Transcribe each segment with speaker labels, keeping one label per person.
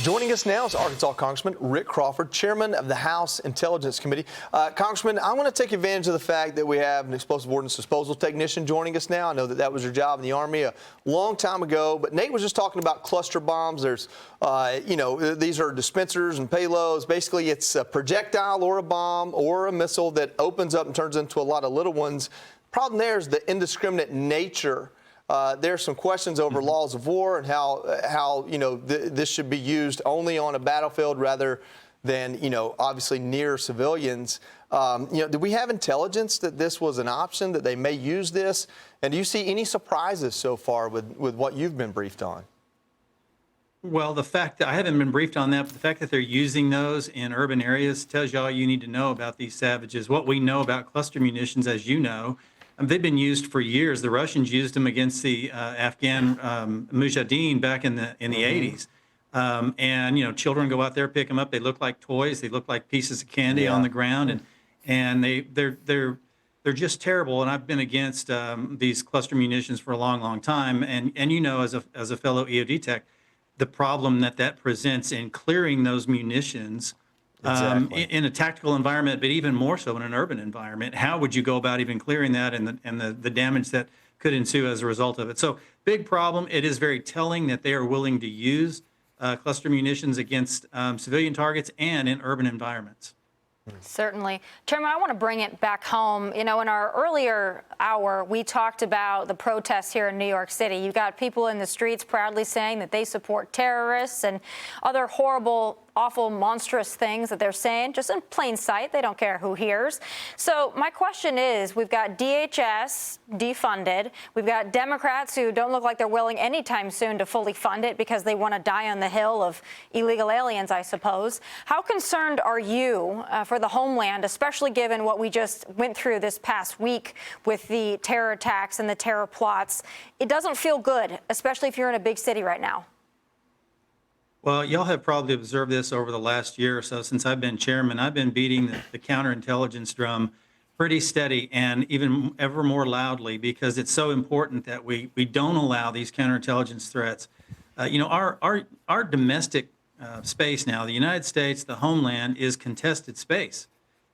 Speaker 1: Joining us now is Arkansas Congressman Rick Crawford, chairman of the House Intelligence Committee. Congressman, I want to take advantage of the fact that we have an explosive ordnance disposal technician joining us now. I know that was your job in the Army a long time ago, but Nate was just talking about cluster bombs. There's, these are dispensers and payloads. Basically, it's a projectile or a bomb or a missile that opens up and turns into a lot of little ones. Problem there is the indiscriminate nature. There's some questions over laws of war and how this should be used only on a battlefield rather than, obviously near civilians. Do we have intelligence that this was an option, that they may use this? And do you see any surprises so far with what you've been briefed on?
Speaker 2: Well, the fact that I haven't been briefed on that, but the fact that they're using those in urban areas tells you all you need to know about these savages. What we know about cluster munitions, as you know, they've been used for years. The Russians used them against the Afghan mujahideen back in the 80s. And children go out there, pick them up. They look like toys. They look like pieces of candy on the ground, and they're just terrible. And I've been against these cluster munitions for a long, long time. And as a fellow EOD tech, the problem that presents in clearing those munitions. Exactly. In a tactical environment, but even more so in an urban environment. How would you go about even clearing that and the damage that could ensue as a result of it? So big problem. It is very telling that they are willing to use cluster munitions against civilian targets and in urban environments.
Speaker 3: Certainly. Chairman, I want to bring it back home. In our earlier hour, we talked about the protests here in New York City. You've got people in the streets proudly saying that they support terrorists and other horrible, awful, monstrous things that they're saying, just in plain sight. They don't care who hears. So my question is, we've got DHS defunded. We've got Democrats who don't look like they're willing anytime soon to fully fund it because they want to die on the hill of illegal aliens, I suppose. How concerned are you for the Homeland, especially given what we just went through this past week with the terror attacks and the terror plots? It doesn't feel good, especially if you're in a big city right now.
Speaker 2: Well, y'all have probably observed this over the last year or so since I've been chairman. I've been beating the counterintelligence drum pretty steady and even ever more loudly because it's so important that we don't allow these counterintelligence threats. Our domestic space now, the United States, the Homeland, is contested space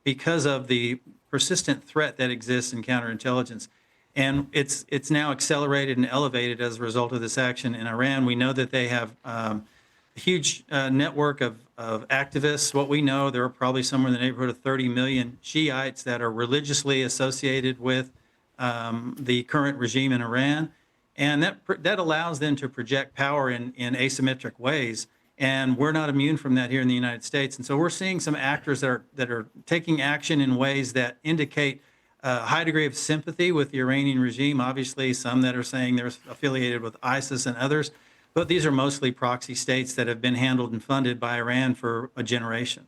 Speaker 2: because of the persistent threat that exists in counterintelligence. And it's now accelerated and elevated as a result of this action in Iran. We know that they have a huge network of activists. What we know, there are probably somewhere in the neighborhood of 30 million Shiites that are religiously associated with the current regime in Iran. And that allows them to project power in asymmetric ways. And we're not immune from that here in the United States. And so we're seeing some actors that are taking action in ways that indicate a high degree of sympathy with the Iranian regime. Obviously, some that are saying they're affiliated with ISIS and others. But these are mostly proxy states that have been handled and funded by Iran for a generation.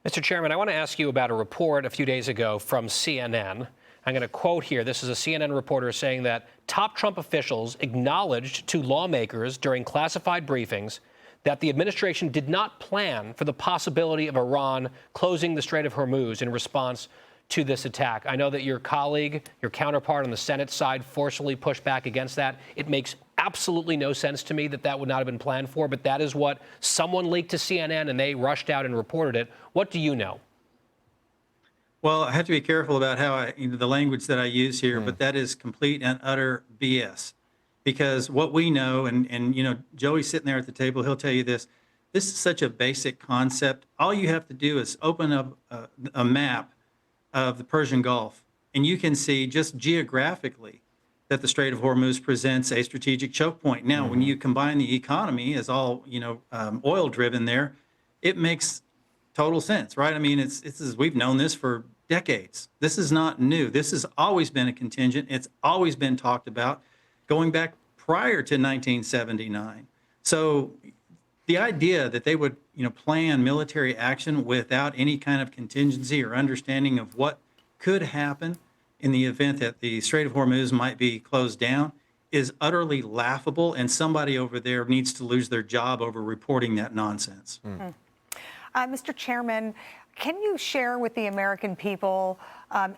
Speaker 4: Mr. Chairman, I want to ask you about a report a few days ago from CNN. I'm going to quote here. This is a CNN reporter saying that top Trump officials acknowledged to lawmakers during classified briefings that the administration did not plan for the possibility of Iran closing the Strait of Hormuz in response to this attack. I know that your colleague, your counterpart on the Senate side, forcefully pushed back against that. It makes absolutely no sense to me that would not have been planned for, but that is what someone leaked to CNN, and they rushed out and reported it. What do you know?
Speaker 2: Well, I have to be careful about how the language that I use here, but that is complete and utter BS. Because what we know, and Joey's sitting there at the table, he'll tell you this. This is such a basic concept. All you have to do is open up a map of the Persian Gulf, and you can see just geographically that the Strait of Hormuz presents a strategic choke point. Now, when you combine the economy as all oil driven there, it makes total sense, right? I mean, we've known this for decades. This is not new. This has always been a contingent. It's always been talked about going back prior to 1979. So the idea that they would plan military action without any kind of contingency or understanding of what could happen in the event that the Strait of Hormuz might be closed down is utterly laughable, and somebody over there needs to lose their job over reporting that nonsense.
Speaker 5: Mr. Chairman, can you share with the American people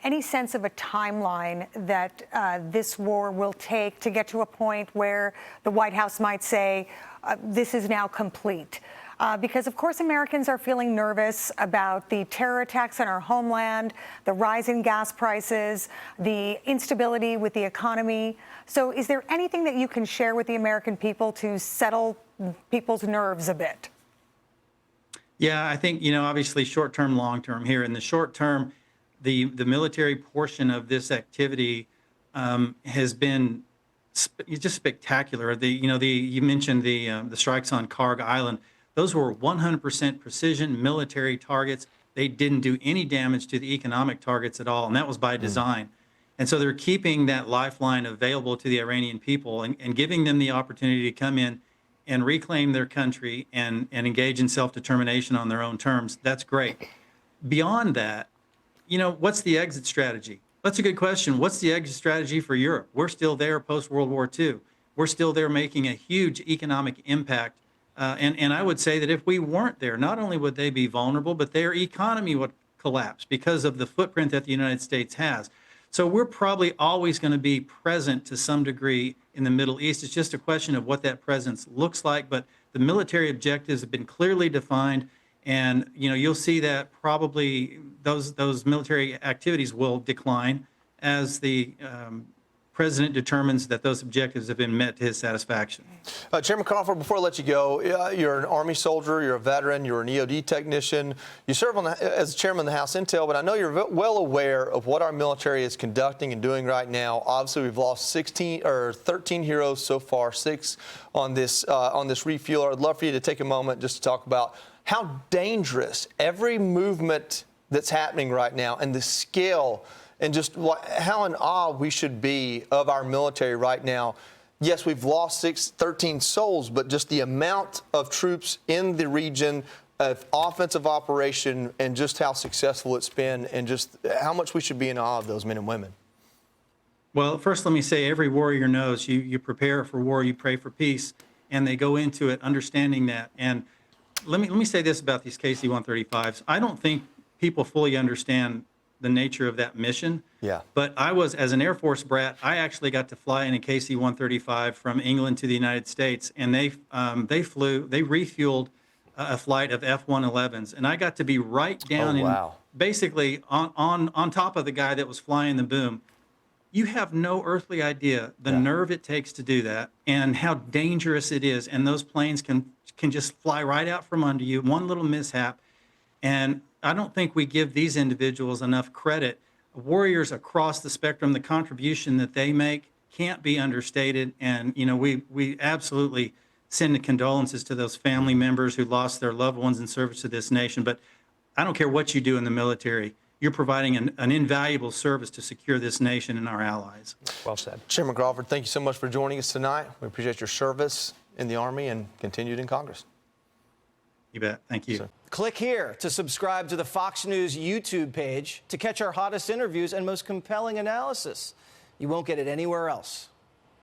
Speaker 5: any sense of a timeline that this war will take to get to a point where the White House might say, this is now complete? Because, of course, Americans are feeling nervous about the terror attacks on our homeland, the rise in gas prices, the instability with the economy. So is there anything that you can share with the American people to settle people's nerves a bit?
Speaker 2: Yeah, I think, obviously short-term, long-term here. In the short term, the military portion of this activity has been just spectacular. You mentioned the strikes on Carg Island. Those were 100% precision military targets. They didn't do any damage to the economic targets at all, and that was by design. And so they're keeping that lifeline available to the Iranian people and giving them the opportunity to come in and reclaim their country and engage in self-determination on their own terms. That's great. Beyond that, what's the exit strategy? That's a good question. What's the exit strategy for Europe? We're still there post-World War II. We're still there making a huge economic impact. And I would say that if we weren't there, not only would they be vulnerable, but their economy would collapse because of the footprint that the United States has. So we're probably always going to be present to some degree in the Middle East. It's just a question of what that presence looks like. But the military objectives have been clearly defined. And, you'll see that probably those military activities will decline as the president determines that those objectives have been met to his satisfaction.
Speaker 1: Chairman Crawford, before I let you go, you're an Army soldier, you're a veteran, you're an EOD technician. You serve as chairman of the House Intel, but I know you're well aware of what our military is conducting and doing right now. Obviously, we've lost 13 heroes so far, 6 on this refuel. I'd love for you to take a moment just to talk about how dangerous every movement that's happening right now and the scale and just how in awe we should be of our military right now. Yes, we've lost 13 souls, but just the amount of troops in the region of offensive operation and just how successful it's been and just how much we should be in awe of those men and women.
Speaker 2: Well, first, let me say every warrior knows you prepare for war, you pray for peace, and they go into it understanding that. And let me say this about these KC-135s. I don't think people fully understand the nature of that mission.
Speaker 1: Yeah.
Speaker 2: But as an Air Force brat, I actually got to fly in a KC-135 from England to the United States, and they refueled a flight of F-111s, and I got to be right down basically on top of the guy that was flying the boom. You have no earthly idea the nerve it takes to do that and how dangerous it is. And those planes can just fly right out from under you, one little mishap. And I don't think we give these individuals enough credit. Warriors across the spectrum, the contribution that they make can't be understated. And, we absolutely send condolences to those family members who lost their loved ones in service to this nation. But I don't care what you do in the military. You're providing an invaluable service to secure this nation and our allies.
Speaker 4: Well said.
Speaker 1: Chairman Crawford, thank you so much for joining us tonight. We appreciate your service in the Army and continued in Congress.
Speaker 2: You bet. Thank you.
Speaker 1: Yes,
Speaker 6: Click here to subscribe to the Fox News YouTube page to catch our hottest interviews and most compelling analysis. You won't get it anywhere else.